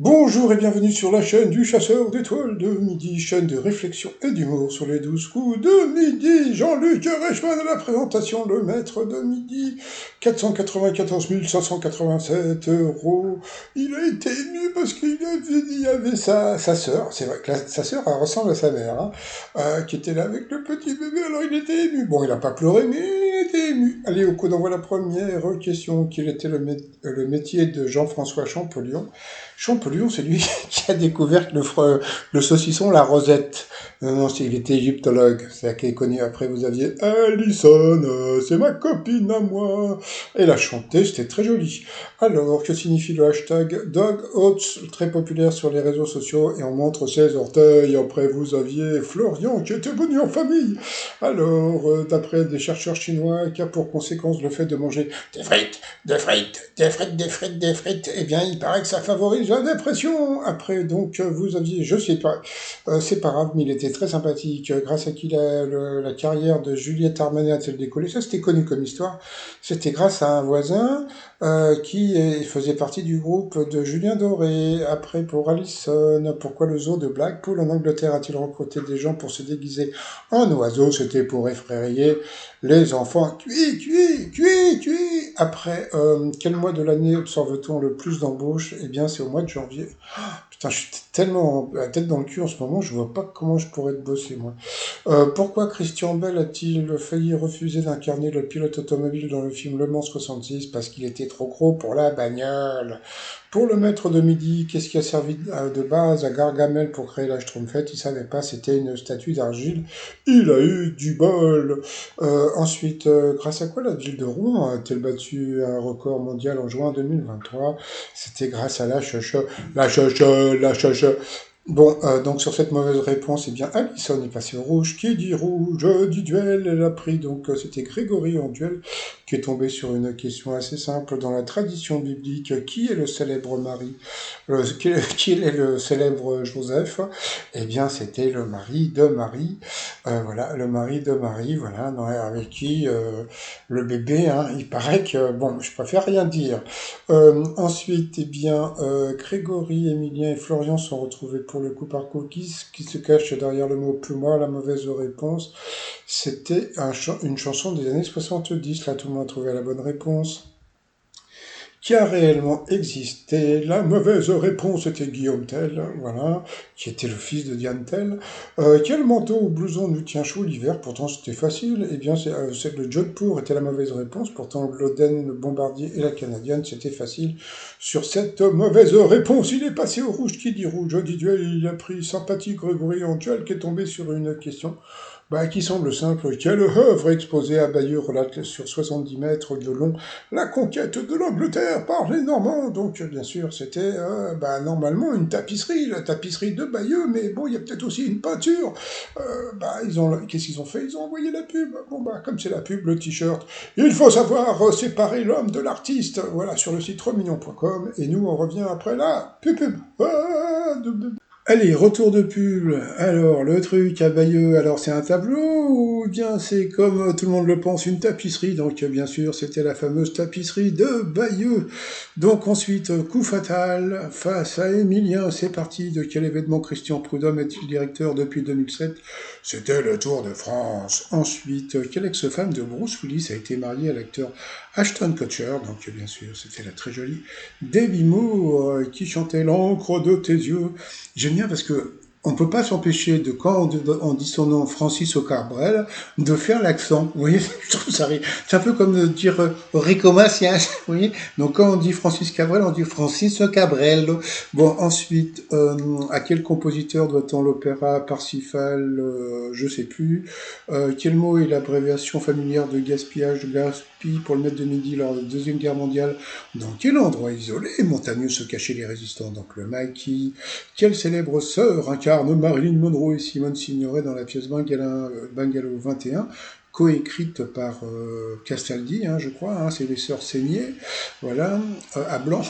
Bonjour et bienvenue sur la chaîne du chasseur d'étoiles de midi, chaîne de réflexion et d'humour sur les 12 coups de midi. Jean-Luc Reichmann à la présentation, le maître de midi, 494 587 euros. Il a été ému parce qu'il y avait sa sœur, c'est vrai que sa sœur elle ressemble à sa mère, hein, qui était là avec le petit bébé, alors il était ému. Bon, il n'a pas pleuré, mais il était ému. Allez, au coup d'envoi la première question. Quel était le métier de Jean-François Champollion? Champollion, c'est lui qui a découvert le saucisson, la rosette. Non, non, il était égyptologue. C'est ça qui est connu. Après, vous aviez Alison, c'est ma copine à moi. Elle a chanté, c'était très joli. Alors, que signifie le hashtag Dog Oats, très populaire sur les réseaux sociaux, et on montre ses orteils. Après, vous aviez Florian, qui était venu en famille. Alors, d'après des chercheurs chinois, qui a pour conséquence le fait de manger des frites, des frites, des frites, des frites, des frites, eh bien, il paraît que ça favorise la dépression. Après, donc, vous aviez, je sais pas, c'est pas grave, mais il était très sympathique, grâce à qui la carrière de Juliette Armanet a-t-elle décollé. Ça, c'était connu comme histoire. C'était grâce à un voisin qui faisait partie du groupe de Julien Doré. Après, pour Alison, pourquoi le zoo de Blackpool en Angleterre a-t-il recruté des gens pour se déguiser en oiseau? C'était pour effrayer les enfants. Cui, cui, cui, cui. Après, quel mois de l'année observe-t-on le plus d'embauches? Eh bien, c'est au mois de janvier. Putain, je suis tellement la tête dans le cul en ce moment, je vois pas comment je pourrais te bosser, moi. Pourquoi Christian Bell a-t-il failli refuser d'incarner le pilote automobile dans le film Le Mans 66? Parce qu'il était trop gros pour la bagnole. Pour le maître de midi, qu'est-ce qui a servi de base à Gargamel pour créer la Schtroumpfette? Il savait pas, c'était une statue d'argile. Il a eu du bol. Ensuite, grâce à quoi la ville de Rouen a-t-elle battu un record mondial en juin 2023? C'était grâce à la chache. Bon, donc sur cette mauvaise réponse, eh bien, Alison est passée au rouge. Qui dit rouge dit duel. Elle a pris, donc, c'était Grégory en duel, qui est tombé sur une question assez simple. Dans la tradition biblique, qui est le célèbre mari qui est le célèbre Joseph? Eh bien, c'était le mari de Marie. Voilà, le mari de Marie, voilà, avec qui le bébé, hein, il paraît que, bon, je préfère rien dire. Ensuite, eh bien, Grégory, Emilien et Florian sont retrouvés pour le coup par coup. Qui se cache derrière le mot plumard? La mauvaise réponse, c'était une chanson des années 70. Là, tout le monde a trouvé la bonne réponse. Qui a réellement existé? La mauvaise réponse était Guillaume Tell, voilà, qui était le fils de Diane Tell. Quel manteau ou blouson nous tient chaud l'hiver? Pourtant c'était facile. Eh bien, c'est le Jodhpur était la mauvaise réponse. Pourtant l'Oden, le Bombardier et la Canadienne, c'était facile. Sur cette mauvaise réponse, il est passé au rouge. Qui dit rouge dit duel. Il a pris sympathique Grégory en duel, qui est tombé sur une question qui semble simple. Quelle œuvre exposée à Bayeux relate sur 70 mètres de long la conquête de l'Angleterre par les Normands? Donc, bien sûr, c'était normalement une tapisserie, la tapisserie de Bayeux, mais bon, il y a peut-être aussi une peinture. Qu'est-ce qu'ils ont fait? Ils ont envoyé la pub. Bon, comme c'est la pub, le t-shirt. Il faut savoir séparer l'homme de l'artiste. Voilà, sur le site remignon.com. Et nous, on revient après la pub. Allez, retour de pub. Alors, le truc à Bayeux, alors c'est un tableau ou bien c'est comme tout le monde le pense, une tapisserie? Donc, bien sûr, c'était la fameuse tapisserie de Bayeux. Donc, ensuite, coup fatal face à Émilien. C'est parti. De quel événement Christian Prudhomme est-il directeur depuis 2007? C'était le Tour de France. Ensuite, quelle ex-femme de Bruce Willis a été mariée à l'acteur Ashton Kutcher? Donc, bien sûr, c'était la très jolie Debbie Moore qui chantait l'encre de tes yeux. J'aime bien parce que on peut pas s'empêcher de, quand on dit son nom, Francis Cabrel, de faire l'accent. Vous voyez, je trouve ça arrive. C'est un peu comme de dire Rico Macias, vous voyez. Donc quand on dit Francis Cabrel, on dit Francis Cabrel. Bon, ensuite, à quel compositeur doit-on l'opéra Parsifal? Je sais plus. Quel mot est l'abréviation familière de gaspillage, de gaspille pour le maître de midi lors de la Deuxième Guerre mondiale? Dans quel endroit isolé montagneux se cachaient les résistants? Donc le maquis. Quelle célèbre sœur incarne Marilyn Monroe et Simone Signoret dans la pièce Bungalow 21, coécrite par Castaldi, je crois, c'est les sœurs Seigné, voilà, à Blanc.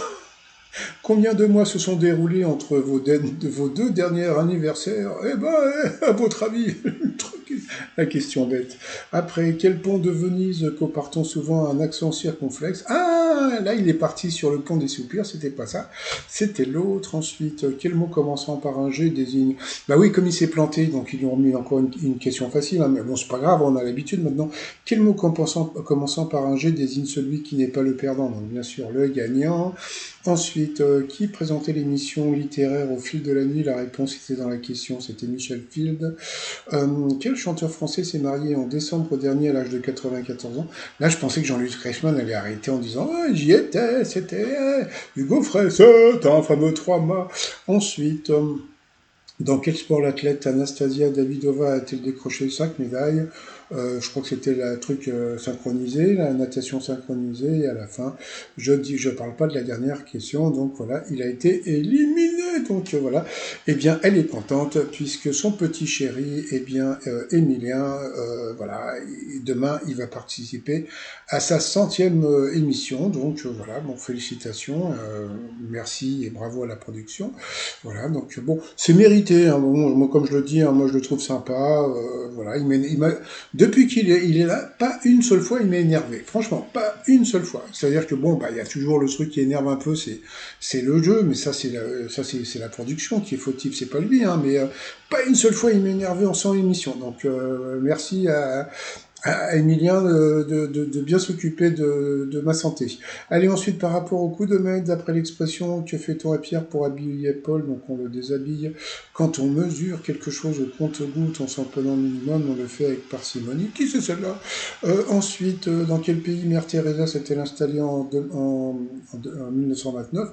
Combien de mois se sont déroulés entre vos deux derniers anniversaires? Eh ben, à votre avis, la question bête. Après, quel pont de Venise comportant souvent un accent circonflexe? Ah, là, il est parti sur le pont des soupirs, c'était pas ça, c'était l'autre. Ensuite, quel mot commençant par un G désigne... Bah oui, comme il s'est planté, donc ils lui ont remis encore une question facile, hein, mais bon, c'est pas grave, on a l'habitude maintenant. Quel mot commençant par un G désigne celui qui n'est pas le perdant? Donc bien sûr, le gagnant. Ensuite, qui présentait l'émission littéraire au fil de la nuit? La réponse était dans la question, c'était Michel Field. Quel chanteur français s'est marié en décembre dernier à l'âge de 94 ans? Là, je pensais que Jean-Luc Reichmann allait arrêter en disant « j'y étais, c'était Hugo Frey, c'est un fameux 3 mâts ». Ensuite, dans quel sport l'athlète Anastasia Davidova a-t-elle décroché 5 médailles? Je crois que c'était la truc synchronisé, la natation synchronisée, et à la fin, je parle pas de la dernière question, donc voilà, il a été éliminé, donc voilà. Eh bien, elle est contente, puisque son petit chéri, eh bien, Emilien, voilà, demain, il va participer à sa 100e émission, donc voilà, bon, félicitations, merci et bravo à la production. Voilà, donc bon, c'est mérité, hein, bon, moi, comme je le dis, hein, moi je le trouve sympa, voilà, depuis qu'il est là, pas une seule fois il m'a énervé, franchement, pas une seule fois. C'est-à-dire que bon, bah il y a toujours le truc qui énerve un peu, c'est le jeu, mais ça c'est la production qui est fautive, c'est pas lui, hein, mais pas une seule fois il m'a énervé en 100 émissions. Donc merci à Emilien de bien s'occuper de ma santé. Allez, ensuite, par rapport au coup de maître, d'après l'expression « que fait-on à Pierre pour habiller Paul ?» Donc on le déshabille. Quand on mesure quelque chose au compte-gouttes en s'en prenant minimum, on le fait avec parcimonie. Qui c'est celle-là? Ensuite, dans quel pays Mère Teresa s'est-elle installée en 1929?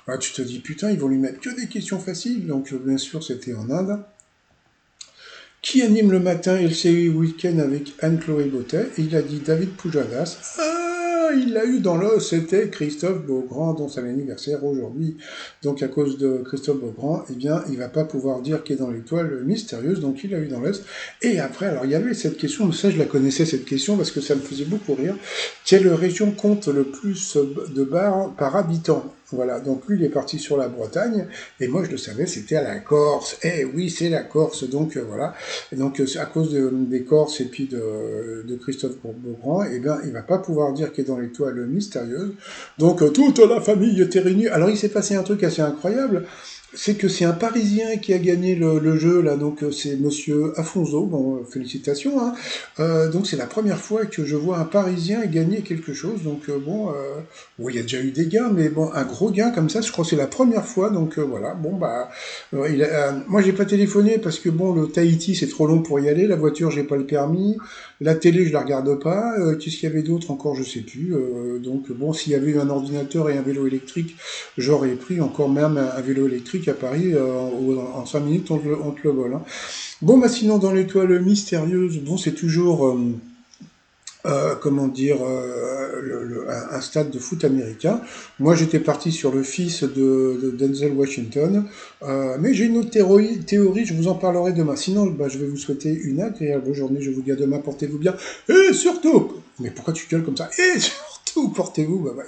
Là, tu te dis, putain, ils vont lui mettre que des questions faciles. Donc, bien sûr, c'était en Inde. Qui anime le matin LCI Week-end avec Anne-Chloé Bottet? Il a dit David Pujadas. Ah, il l'a eu dans l'os, c'était Christophe Beaugrand, dont c'est l'anniversaire aujourd'hui. Donc à cause de Christophe Beaugrand, eh bien, il va pas pouvoir dire qu'il est dans l'étoile mystérieuse, donc il l'a eu dans l'os. Et après, alors il y avait cette question, mais ça je la connaissais cette question, parce que ça me faisait beaucoup rire. Quelle région compte le plus de bars par habitant? Voilà, donc lui il est parti sur la Bretagne, et moi je le savais, c'était à la Corse. Eh oui, c'est la Corse, donc voilà. Et donc à cause des Corses et puis de Christophe Beaugrand, eh bien il va pas pouvoir dire qu'il est dans l'étoile mystérieuse. Donc toute la famille était réunie. Alors il s'est passé un truc assez incroyable. C'est que c'est un Parisien qui a gagné le jeu, là, donc c'est Monsieur Afonso, bon, félicitations, hein. Donc c'est la première fois que je vois un Parisien gagner quelque chose, donc bon, il y a déjà eu des gains, mais bon, un gros gain comme ça, je crois que c'est la première fois, donc voilà, bon, bah, moi j'ai pas téléphoné parce que bon, le Tahiti c'est trop long pour y aller, la voiture j'ai pas le permis, la télé je la regarde pas, qu'est-ce qu'il y avait d'autre encore, je sais plus, donc bon, s'il y avait eu un ordinateur et un vélo électrique, j'aurais pris encore même un vélo électrique à Paris, en 5 minutes on te le vole. Hein. Bon, bah sinon dans l'étoile mystérieuse, bon c'est toujours, comment dire, un stade de foot américain. Moi j'étais parti sur le fils de Denzel Washington, mais j'ai une autre théorie, je vous en parlerai demain. Sinon, bah, je vais vous souhaiter une agréable journée, je vous dis à demain, portez-vous bien, et surtout, mais pourquoi tu gueules comme ça? Et surtout, portez-vous, bye bye.